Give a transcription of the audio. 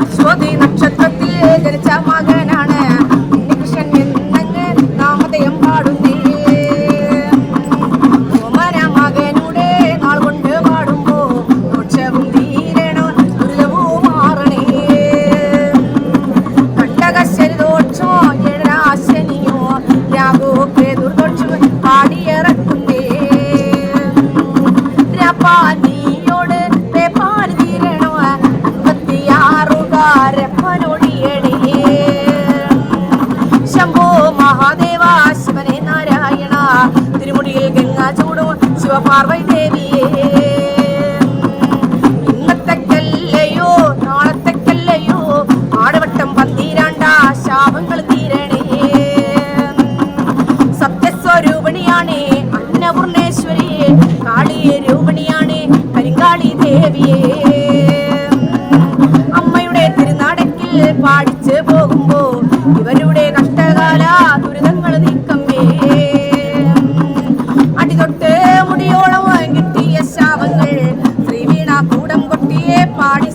അശ്വതി നക്ഷത്രത്തിൽ ജനിച്ച മകനാണ് ഉണ്ണികൃഷ്ണൻ എന്നങ്ങ് നാമധേയം പാടുന്നേ. ഓമന മകനുടെ നാൾ കൊണ്ട് പാടുമ്പോ ദോഷവും തീരണോ ദുരിതവും മാറണേ. കണ്ടകശനി ദോഷോ ഏഴരാശനിയോ രാഘവൊക്കെ ദുർദോഷം പാടിയിറക്കുന്നേ. രാപ്പാനിയോട് പേപ്പാന് തീരണോ രപ്പനൊടിയടേ. ശംഭോ മഹാദേവ ശിവനെ നാരായണ തിരുമുടിയിൽ ഗംഗാ ചൂടും ശിവപാർവതി ദേവിയെ. ഇന്നത്തേക്കല്ലയോ നാളത്തേക്കല്ലയോ ആടവട്ടം പന്തിരാണ്ട ശാപങ്ങൾ തീരണേ. സത്യസ്വരൂപിണിയാണേ അന്നപൂർണേശ്വരിയെ കാളിയെ രൂപിണിയാണേ കരിങ്കാളി ദേവിയെ. പാടിച്ച് പോകുമ്പോ ഇവരുടെ കഷ്ടകാല ദുരിതങ്ങൾ നീക്കമ്മേ. അടിതൊട്ട് മുടിയോളം കിട്ടിയ ശാപങ്ങൾ ശ്രീവീണ കൂടം കൊട്ടിയെ പാടി